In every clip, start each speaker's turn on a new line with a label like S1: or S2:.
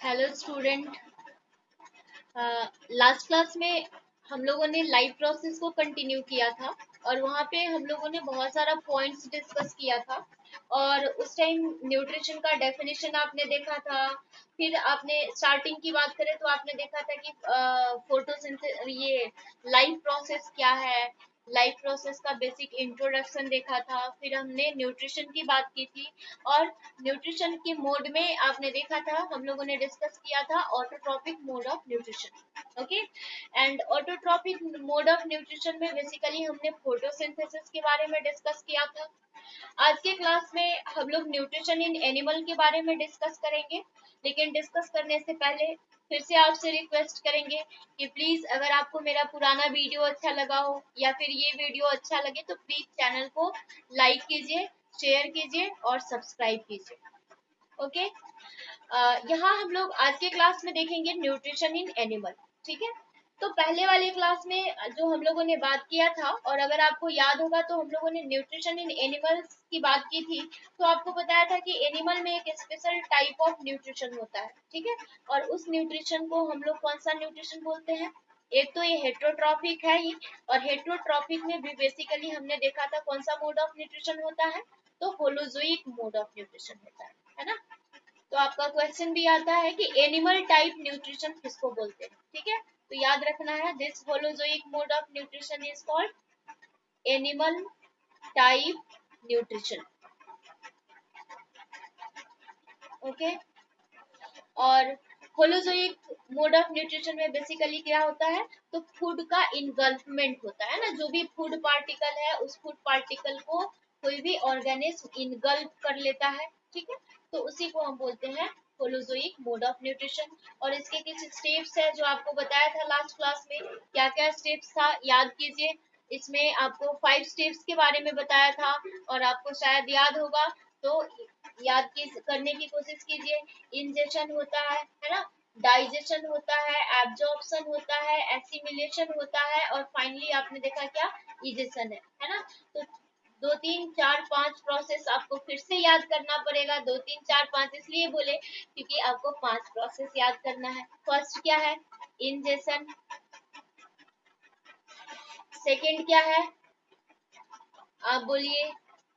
S1: Hello student. Last class में हम लोगों ने लाइफ प्रोसेस को कंटिन्यू किया था और वहाँ पे हम लोगों ने बहुत सारा पॉइंट्स डिस्कस किया था। और उस टाइम न्यूट्रिशन का डेफिनेशन आपने देखा था। फिर आपने स्टार्टिंग की बात करें तो आपने देखा था कि फोटोसिंथेसिस, ये लाइफ प्रोसेस क्या है, लाइफ प्रोसेस का बेसिक इंट्रोडक्शन देखा था। फिर हमने न्यूट्रिशन की बात की थी और न्यूट्रिशन के मोड में आपने देखा था, हम लोगों ने डिस्कस किया था autotrophic mode of nutrition. Okay, and autotrophic mode of nutrition में बेसिकली हमने फोटोसिंथेसिस के बारे में डिस्कस किया था। आज के क्लास में हम लोग न्यूट्रिशन इन एनिमल के बारे में डिस्कस करेंगे, लेकिन डिस्कस करने से पहले फिर से आपसे रिक्वेस्ट करेंगे कि प्लीज अगर आपको मेरा पुराना वीडियो अच्छा लगा हो या फिर ये वीडियो अच्छा लगे तो प्लीज चैनल को लाइक कीजिए, शेयर कीजिए और सब्सक्राइब कीजिए। ओके, यहाँ हम लोग आज के क्लास में देखेंगे न्यूट्रिशन इन एनिमल। ठीक है, तो पहले वाले क्लास में जो हम लोगों ने बात किया था, और अगर आपको याद होगा तो हम लोगों ने न्यूट्रिशन इन एनिमल्स की बात की थी। तो आपको बताया था कि एनिमल में एक स्पेशल टाइप ऑफ न्यूट्रिशन होता है। ठीक है, और उस न्यूट्रिशन को हम लोग कौन सा न्यूट्रिशन बोलते हैं? एक तो ये हेट्रोट्रॉफिक है ही, और हेट्रोट्रॉफिक में भी बेसिकली हमने देखा था कौन सा मोड ऑफ न्यूट्रिशन होता है, तो होलोजोइक मोड ऑफ न्यूट्रिशन होता है ना। तो आपका क्वेश्चन भी आता है कि एनिमल टाइप न्यूट्रिशन किसको बोलते हैं। ठीक है, तो याद रखना है, this holozoic mode of nutrition is called animal type nutrition. Okay, और होलोजोइक मोड ऑफ न्यूट्रिशन में बेसिकली क्या होता है, तो फूड का इनगल्फमेंट होता है ना। जो भी फूड पार्टिकल है उस फूड पार्टिकल को कोई भी ऑर्गेनिज्म इनगल्फ कर लेता है। ठीक है, तो उसी को हम बोलते हैं होलोजोइक मोड ऑफ न्यूट्रिशन। और इसके कुछ स्टेप्स है जो आपको बताया था लास्ट क्लास में। क्या क्या स्टेप्स था याद कीजिए। इसमें आपको 5 स्टेप्स के बारे में बताया था और आपको शायद याद होगा, तो याद करने की कोशिश कीजिए। इंजेशन होता है ना, डाइजेशन होता है, एब्जॉर्प्शन होता है, एसिमिलेशन होता है, और फाइनली आपने देखा क्या, इजेशन है ना। तो 2 3 4 5 प्रोसेस आपको फिर से याद करना पड़ेगा। 2 3 4 5 इसलिए बोले क्योंकि आपको 5 प्रोसेस याद करना है। फर्स्ट क्या है, इंजेशन। सेकंड क्या है, आप बोलिए,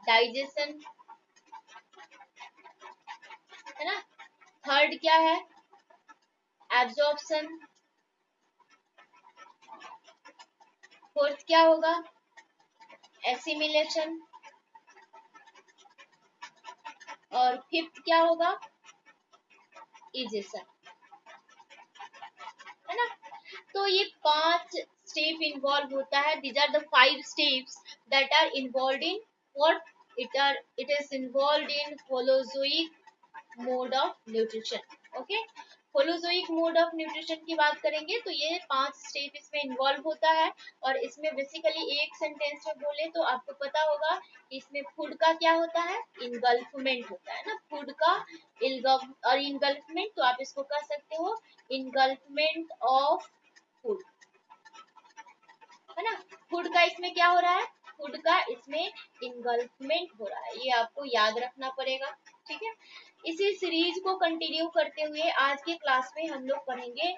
S1: डाइजेशन, है ना। थर्ड क्या है, एब्जॉर्प्शन। फोर्थ क्या होगा, एसिमिलेशन। और फिफ्थ क्या होगा, इजेशन, है ना। तो ये 5 स्टेप इन्वॉल्व होता है। These are the 5 steps that are involve in what, it is involve in holozoic mode of nutrition. Okay, holozoic mode of nutrition की बात करेंगे तो ये 5 स्टेप इसमें इन्वॉल्व होता है। और इसमें बेसिकली एक सेंटेंस में बोले तो आपको पता होगा कि इसमें फूड का क्या होता है, इनगल्फमेंट होता है ना। फूड का और इनगल्फमेंट, तो आप इसको कह सकते हो इनगल्फमेंट ऑफ फूड, है ना। फूड का इसमें क्या हो रहा है, फूड का इसमें इनगल्फमेंट हो रहा है, ये आपको याद रखना पड़ेगा। ठीक है, इसी सीरीज को कंटिन्यू करते हुए आज के क्लास में हम लोग पढ़ेंगे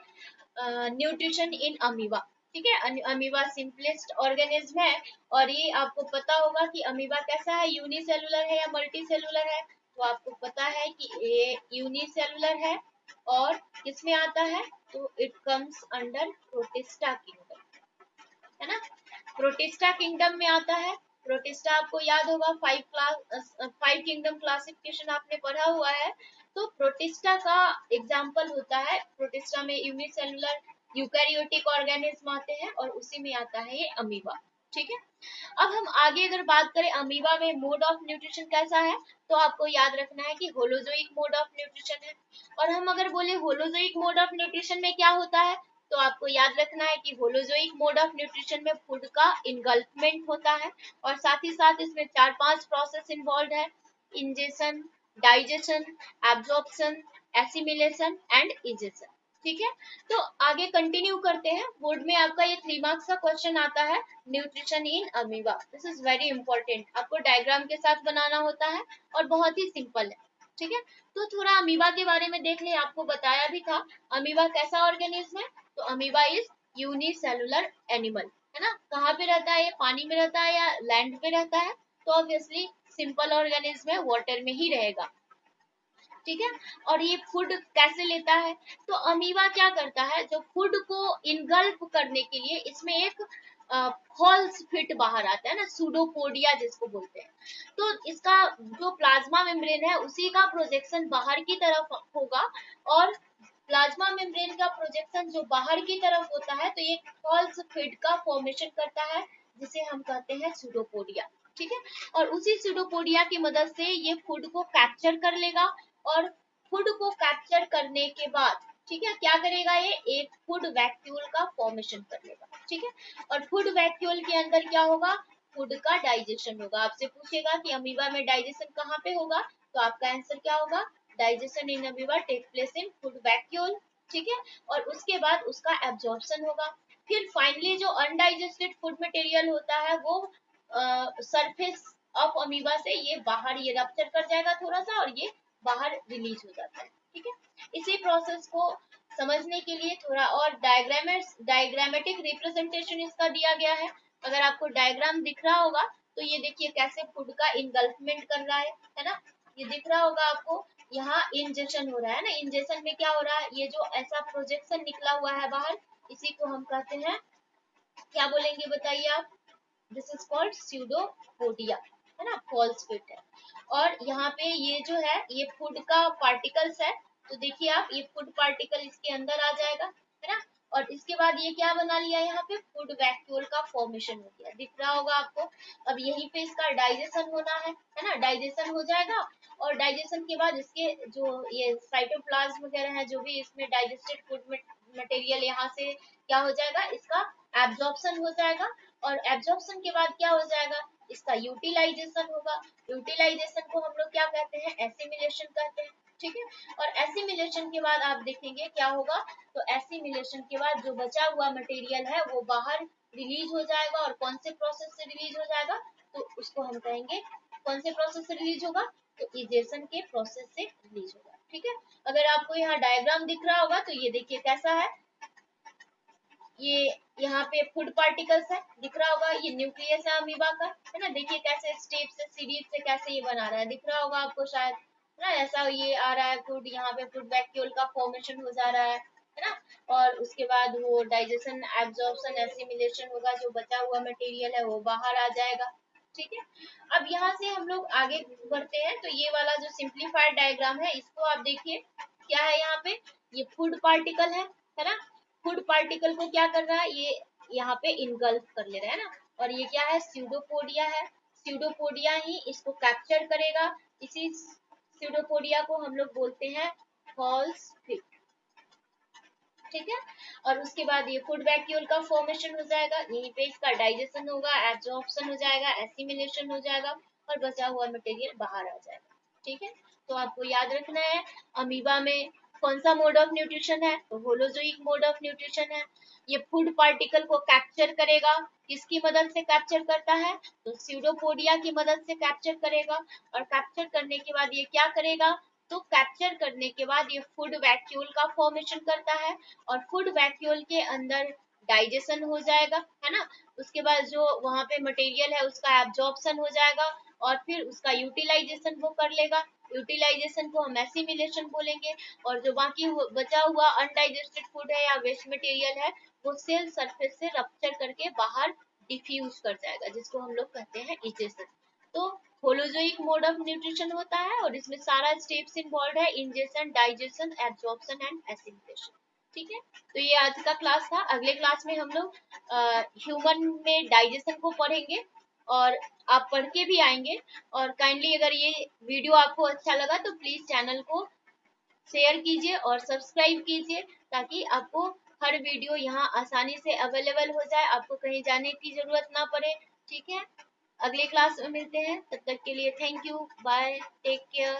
S1: न्यूट्रिशन इन अमीबा। ठीक है, अमीबा सिंपलेस्ट ऑर्गेनिज्म है। और ये आपको पता होगा कि अमीबा कैसा है, यूनिसेलुलर है या मल्टी सेलुलर है। तो आपको पता है कि ये यूनिसेलुलर है और किसमें आता है, तो it comes under protista kingdom, है ना। प्रोटिस्टा किंगडम में आता है। प्रोटिस्टा आपको याद होगा, 5 किंगडम क्लासिफिकेशन आपने पढ़ा हुआ है। तो प्रोटिस्टा का एग्जाम्पल होता है, प्रोटिस्टा में यूनिसेलुलर यूकैरियोटिक ऑर्गेनिज्म आते हैं और उसी में आता है ये अमीबा। ठीक है, अब हम आगे अगर बात करें अमीबा में मोड ऑफ न्यूट्रिशन कैसा है, तो आपको याद रखना है कि होलोजोइक मोड ऑफ न्यूट्रिशन है। और हम अगर बोले होलोजोइक मोड ऑफ न्यूट्रिशन में क्या होता है, तो आपको याद रखना है कि होलोजोइक मोड ऑफ न्यूट्रिशन में फूड का इनगल्फमेंट होता है और साथ ही साथ इसमें 4 5 प्रोसेस इन्वॉल्व है, ingestion, digestion, absorption, assimilation and egestion. ठीक है, तो आगे कंटिन्यू करते हैं। बोर्ड में आपका ये 3 मार्क्स का क्वेश्चन आता है, nutrition in amoeba. This is very important, आपको डायग्राम के साथ बनाना होता है और बहुत ही सिंपल है। ठीक है। तो थोड़ा अमीबा के बारे में देख ले, आपको बताया भी था अमीबा कैसा ऑर्गेनिज्म है। तो अमीबा इज यूनिसेलुलर एनिमल, है ना। कहाँ पे रहता है, ये पानी में रहता है या लैंड पे रहता है। तो ऑब्वियसली सिंपल ऑर्गेनिज्म है, वाटर में ही रहेगा, ठीक है। और ये फूड कैसे लेता है, तो अमीबा क्या करता है, जो फूड को इनगल्फ करने के लिए इसमें एक फॉल्स फिट बाहर आता है ना, सूडोपोडिया जिसको बोलते हैं। तो इसका जो प्लाज्मा मेम्ब्रेन है उसी का प्रोजेक्शन बाहर की तरफ होगा, और प्लाज्मा मेम्ब्रेन का प्रोजेक्शन जो बाहर की तरफ होता है तो ये फॉल्स फिट का फॉर्मेशन करता है, जिसे हम कहते हैं सूडोपोडिया, ठीक है। और उसी सूडोपोडिया की मदद से ये फूड को कैप्चर कर लेगा, और फूड को कैप्चर करने के बाद, ठीक है, क्या करेगा, ये एक फूड वैक्यूल का फॉर्मेशन कर लेगा, ठीक है। और फूड वैक्यूल के अंदर क्या होगा, फूड का डाइजेशन होगा। आपसे पूछेगा कि अमीबा में डाइजेशन कहाँ पे होगा, तो आपका आंसर क्या होगा, digestion in amoeba take place in food vacuole, ठीक है। और उसके बाद उसका एब्जॉर्प्शन होगा। फिर फाइनली जो अनडाइजेस्टेड फूड मटेरियल होता है वो सरफेस ऑफ अमीबा से ये बाहर ये रप्चर कर जाएगा थोड़ा सा, और ये बाहर रिलीज हो जाता है, ठीक है। इसी प्रोसेस को समझने के लिए थोड़ा और डायग्रामेटिक रिप्रेजेंटेशन इसका दिया गया है। अगर आपको डायग्राम दिख रहा होगा तो ये देखिए कैसे फूड का इंगल्फमेंट कर रहा है ना। ये दिख रहा होगा आपको, यहाँ इंजेक्शन हो रहा है ना, इंजेक्शन में क्या हो रहा है, ये जो ऐसा प्रोजेक्शन निकला हुआ है बाहर, इसी को हम कहते हैं, क्या बोलेंगे बताइए आप, दिस इज कॉल्ड स्यूडोपोडिया, है ना, फॉल्स फिट है। और यहाँ पे ये जो है ये फूड का पार्टिकल्स है, तो देखिए आप ये फूड पार्टिकल इसके अंदर आ जाएगा, है ना। और इसके बाद ये क्या बना लिया, यहाँ पे फूड वैक्यूल का फॉर्मेशन हो गया, दिख रहा होगा आपको। अब यहीं पे इसका डाइजेशन होना है ना, डाइजेशन हो जाएगा। और डाइजेशन के बाद इसके जो ये साइटोप्लाज्म वगैरह है, जो भी इसमें डाइजेस्टेड फूड मटेरियल यहाँ से क्या हो जाएगा, इसका एब्जॉर्प्शन हो जाएगा। और एब्जॉर्प्शन के बाद क्या हो जाएगा, इसका यूटिलाइजेशन होगा। यूटिलाइजेशन को हम लोग क्या कहते हैं, एसिमिलेशन कहते हैं, ठीक है। और एसिमिलेशन के बाद आप देखेंगे क्या होगा, तो एसिमिलेशन के बाद जो बचा हुआ मटेरियल है वो बाहर रिलीज हो जाएगा। और कौन से प्रोसेस से रिलीज हो जाएगा, तो उसको हम कहेंगे, कौन से प्रोसेस से रिलीज होगा, तो इजेशन के प्रोसेस से रिलीज होगा, ठीक है। अगर आपको यहाँ डायग्राम दिख रहा होगा तो ये देखिए कैसा है, ये यहाँ पे फूड पार्टिकल्स है, दिख रहा होगा, ये न्यूक्लियस है अमीबा का, है ना। देखिए कैसे स्टेप से सीरीज से कैसे ये बना रहा है, दिख रहा होगा आपको शायद, है ना। ऐसा ये आ रहा है फूड, यहाँ पे फूड वैक्यूल का फॉर्मेशन हो जा रहा है ना। और उसके बाद वो डाइजेशन, एब्जॉर्प्शन, एसिमिलेशन होगा, जो बचा हुआ मटेरियल है वो बाहर आ जाएगा, ठीक है। अब यहाँ से हम लोग आगे बढ़ते हैं, तो ये वाला जो सिंप्लीफाइड डायग्राम है इसको आप देखिए, क्या है यहाँ पे, ये फूड पार्टिकल है ना। फूड पार्टिकल को क्या कर रहा है, ये यहाँ पे इनगल्फ कर ले रहा है ना। और ये क्या है, स्यूडोपोडिया है, स्यूडोपोडिया ही इसको कैप्चर करेगा। इसी स्यूडोपोडिया को हम लोग बोलते हैं फॉल्स फिट, ठीक है। और उसके बाद ये फूड वैक्यूल का फॉर्मेशन हो जाएगा, यहीं पे इसका डाइजेशन होगा, एब्जॉर्प्शन हो जाएगा, एसिमिलेशन हो जाएगा, और बचा हुआ मटेरियल बाहर आ जाएगा, ठीक है। तो आपको याद रखना है अमीबा में कौन सा मोड ऑफ न्यूट्रिशन है, तो होलोजोइक मोड ऑफ न्यूट्रिशन है। ये फूड पार्टिकल को कैप्चर करेगा, किसकी मदद से कैप्चर करता है, तो स्यूडोपोडिया की मदद से कैप्चर करेगा। और कैप्चर करने के बाद ये क्या करेगा, तो कैप्चर करने के बाद ये फूड वैक्यूल का फॉर्मेशन करता है, और फूड वैक्यूल के अंदर डाइजेशन हो जाएगा, है ना। उसके बाद जो वहां पे मटेरियल है उसका एब्जॉर्प्शन हो जाएगा, और फिर उसका यूटिलाइजेशन वो कर लेगा। यूटिलाइजेशन को हम एसिमिलेशन बोलेंगे। और जो बाकी बचा हुआ अनडाइजेस्टेड फूड है या वेस्ट मटेरियल है वो सेल सरफेस से रप्चर करके बाहर डिफ्यूज कर जाएगा, जिसको हम लोग कहते हैं इजेशन। तो होलोजोइक मोड ऑफ न्यूट्रिशन होता है, और इसमें सारा स्टेप्स इन्वॉल्व है, ingestion, digestion, absorption and assimilation, ठीक है। तो ये आज का क्लास था। अगले क्लास में हम लोग ह्यूमन में डाइजेशन को पढ़ेंगे, और आप पढ़ के भी आएंगे। और काइंडली अगर ये वीडियो आपको अच्छा लगा तो प्लीज चैनल को शेयर कीजिए और सब्सक्राइब कीजिए, ताकि आपको हर वीडियो यहाँ आसानी से अवेलेबल हो जाए, आपको कहीं जाने की जरूरत ना पड़े, ठीक है। अगले क्लास में मिलते हैं, तब तक के लिए thank you, bye, take care.